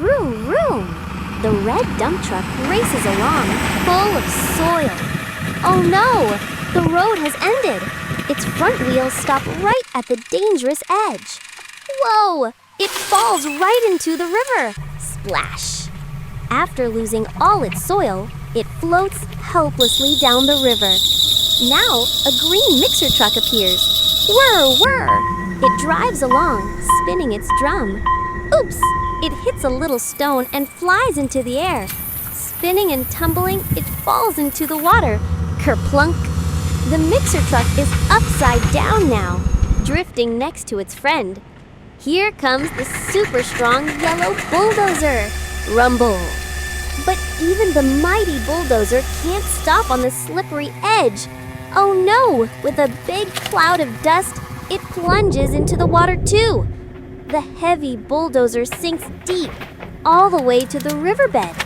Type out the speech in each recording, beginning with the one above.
Vroom, vroom! The red dump truck races along, full of soil. Oh no! The road has ended. Its front wheels stop right at the dangerous edge. Whoa! It falls right into the river. Splash! After losing all its soil, it floats helplessly down the river. Now, a green mixer truck appears. Whir, whir! It drives along, spinning its drum. Oops! It hits a little stone and flies into the air. Spinning and tumbling, it falls into the water. Kerplunk! The mixer truck is upside down now, drifting next to its friend. Here comes the super strong yellow bulldozer. Rumble! But even the mighty bulldozer can't stop on the slippery edge. Oh no! With a big cloud of dust, it plunges into the water too. The heavy bulldozer sinks deep, all the way to the riverbed.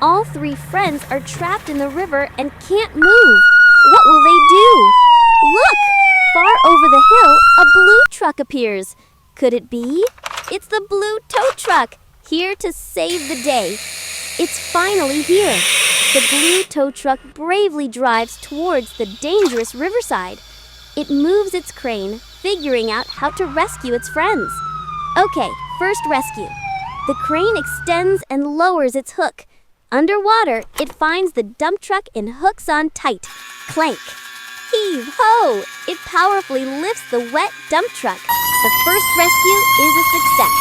All three friends are trapped in the river and can't move. What will they do? Look! Far over the hill, a blue truck appears. Could it be? It's the blue tow truck, here to save the day. It's finally here. The blue tow truck bravely drives towards the dangerous riverside. It moves its crane, figuring out how to rescue its friends. Okay, first rescue. The crane extends and lowers its hook. Underwater, it finds the dump truck and hooks on tight. Clank! Heave-ho! It powerfully lifts the wet dump truck. The first rescue is a success.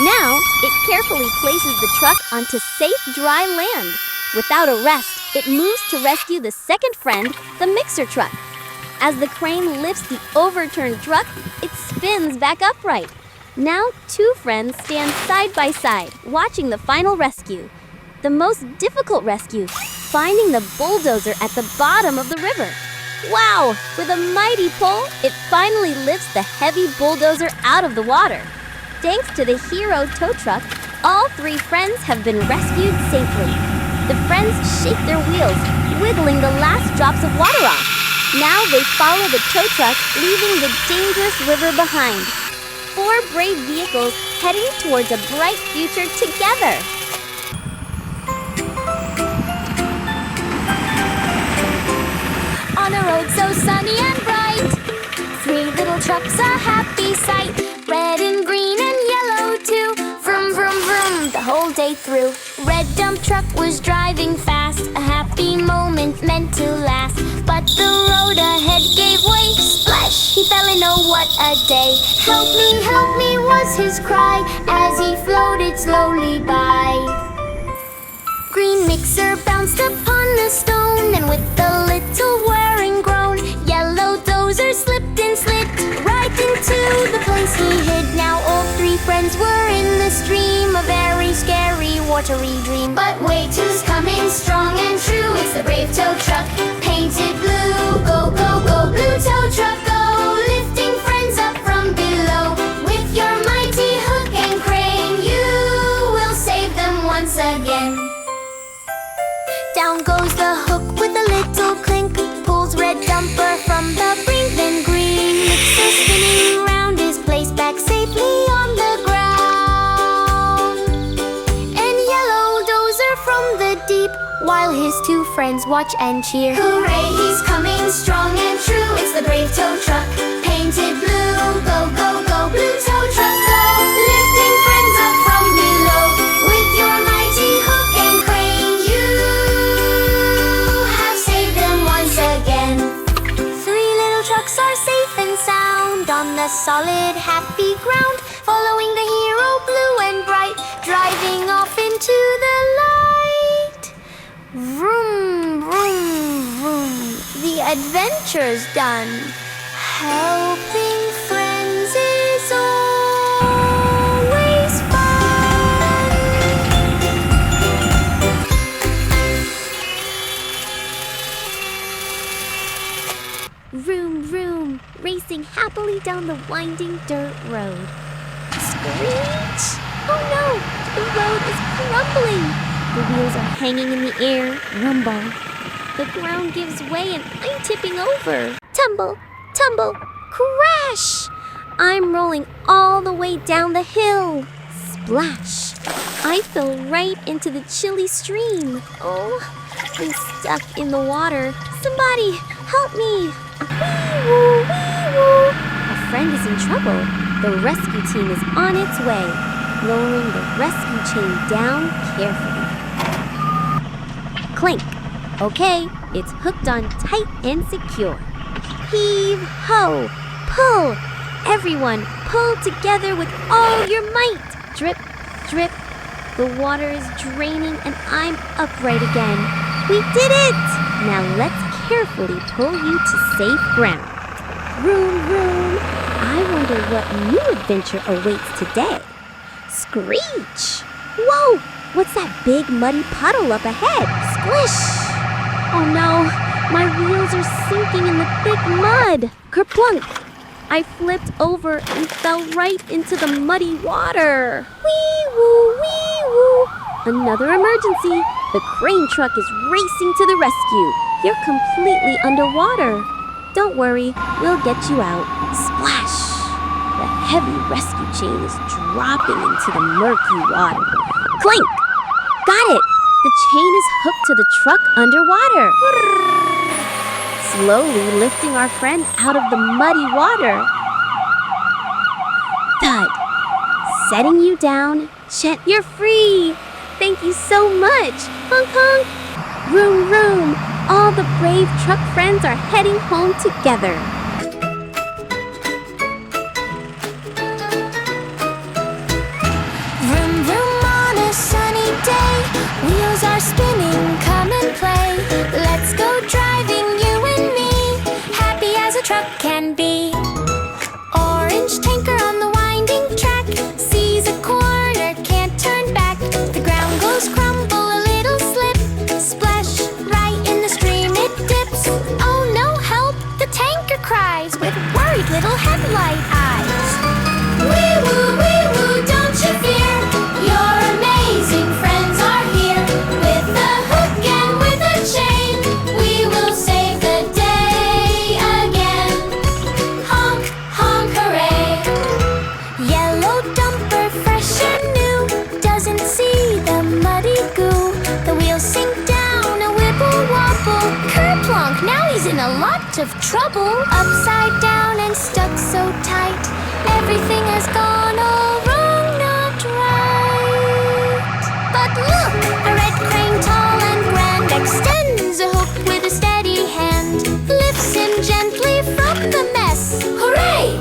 Now, it carefully places the truck onto safe, dry land. Without a rest, it moves to rescue the second friend, the mixer truck. As the crane lifts the overturned truck, it spins back upright. Now, two friends stand side by side, watching the final rescue. The most difficult rescue, finding the bulldozer at the bottom of the river. Wow! With a mighty pull, it finally lifts the heavy bulldozer out of the water. Thanks to the hero tow truck, all three friends have been rescued safely. The friends shake their wheels, wiggling the last drops of water off. Now they follow the tow truck, leaving the dangerous river behind. 4 brave vehicles heading towards a bright future together. On a road so sunny and bright, 3 little trucks a happy sight. Red and green and yellow too. Vroom, vroom, vroom, the whole day through. Red dump truck was driving fast, a happy moment meant to last. But the road ahead gave way. Splash! He fell in, oh what a day. Help me was his cry as he floated slowly by. Green mixer bounced upon a stone, and with a little whirring groan, yellow dozer slipped and slid right into the place he hid. Now all 3 friends were in the stream, a very scary, watery dream. But wait, who's coming strong and true? It's the brave tow truck, painted blue. Go, go, go, blue tow truck, go, lifting friends up from below. With your mighty hook and crane, you will save them once again. Down goes the hook with a little clink, pulls red dumper from the brink. Then green mixer spinning round is placed back safely on the ground. And yellow dozer from the deep, while his 2 friends watch and cheer. Hooray, he's coming strong and true. It's the brave tow truck, painted blue. Go, go, go, blue tow truck, go, lifting friends up from below. With your mighty hook and crane, you again. 3 little trucks are safe and sound on the solid, happy ground, following the hero blue and bright, driving off into the light. Vroom, vroom, vroom, the adventure's done. Helping friends is always fun. Vroom, vroom, racing happily down the winding dirt road. Screech! Oh no! The road is crumbling! The wheels are hanging in the air. Rumble. The ground gives way and I'm tipping over. Tumble, tumble, crash! I'm rolling all the way down the hill. Splash! I fell right into the chilly stream. Oh, I'm stuck in the water. Somebody, help me! Wee-woo, wee-woo! A friend is in trouble. The rescue team is on its way, lowering the rescue chain down carefully. Clink! Okay, it's hooked on tight and secure. Heave ho! Pull! Everyone, pull together with all your might! Drip, drip. The water is draining and I'm upright again. We did it! Now let's carefully pull you to safe ground. Vroom, vroom. I wonder what new adventure awaits today. Screech! Whoa! What's that big muddy puddle up ahead? Squish! Oh no! My wheels are sinking in the thick mud. Kerplunk! I flipped over and fell right into the muddy water. Wee-woo, wee-woo. Another emergency. The crane truck is racing to the rescue. You're completely underwater. Don't worry, we'll get you out. Splash! The heavy rescue chain is dropping into the murky water. Clink! Got it! The chain is hooked to the truck underwater. Slowly lifting our friend out of the muddy water. Thud! Setting you down. Chet, you're free! Thank you so much! Honk honk! Vroom vroom! All the brave truck friends are heading home together. Vroom, vroom on a sunny day. Wheels are spinning, come and play. Let's go driving, you and me. Happy as a truck can be. Orange tanker on the winding track. Sees a corner, can't turn back. The ground goes crumble, a little slip. Splash, right in the stream it dips. Oh no, help, the tanker cries with worried little headlight eyes. Wee-woo, wee-woo, don't you fear. Your amazing friends are here. With a hook and with a chain, we will save the day again. Honk, honk, hooray. Yellow dumper, fresh and new, doesn't see the muddy goo. The wheels sink down, a wibble wobble. Kerplunk, now he's in a lot of trouble. Upside down and stuck so tight. Everything has gone all wrong, not right. But look, a red crane tall and grand extends a hook with a steady hand. Lifts him gently from the mess. Hooray!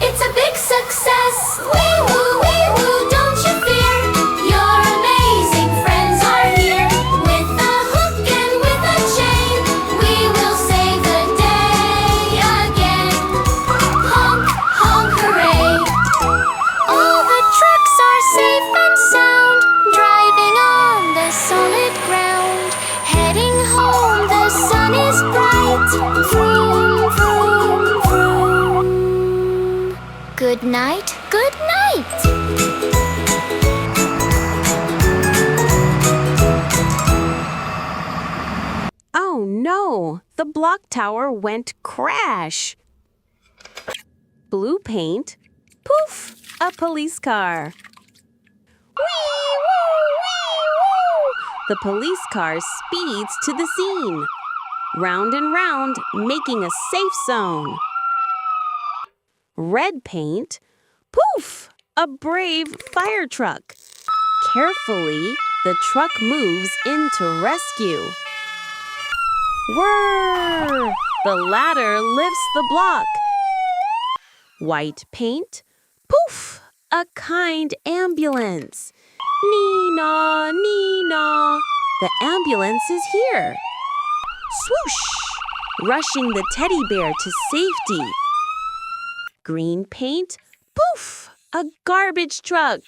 It's a big success. Wee-woo, wee-woo, don't you fear. Your amazing friends are here. With a hook and with a chain, we will save the day again. Honk, honk, hooray. All the trucks are safe and sound, driving on the solid ground. Heading home, the sun is bright. Vroom, vroom, vroom. Good night, good night. Oh no! The block tower went crash! Blue paint. Poof! A police car. Wee-woo! The police car speeds to the scene. Round and round, making a safe zone. Red paint. Poof! A brave fire truck. Carefully, the truck moves in to rescue. Whirr! The ladder lifts the block. White paint. Poof! A kind ambulance. Nee-naw, nee-naw. The ambulance is here. Swoosh! Rushing the teddy bear to safety. Green paint. Poof! A garbage truck.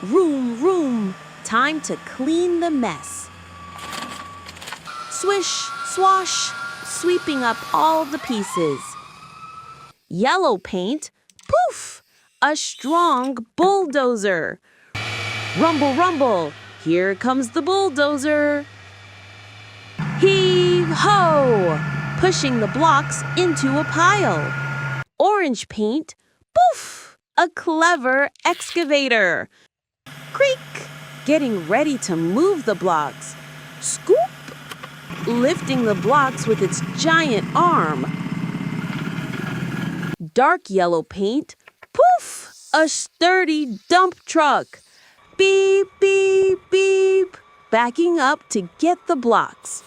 Vroom, vroom. Time to clean the mess. Swish, swash, sweeping up all the pieces. Yellow paint. Poof! A strong bulldozer. Rumble, rumble. Here comes the bulldozer. Heave ho! Pushing the blocks into a pile. Orange paint. Poof! a clever excavator. Creak! Getting ready to move the blocks. Scoop! Lifting the blocks with its giant arm. Dark yellow paint. Poof! A sturdy dump truck. Beep, beep, beep. Backing up to get the blocks.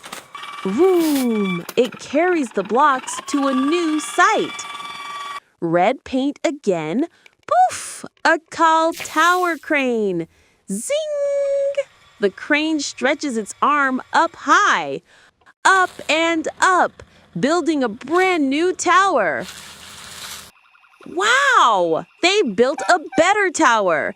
Vroom! It carries the blocks to a new site. Red paint again. Poof! A tall tower crane. Zing! The crane stretches its arm up high. Up and up, building a brand new tower. Wow! They built a better tower.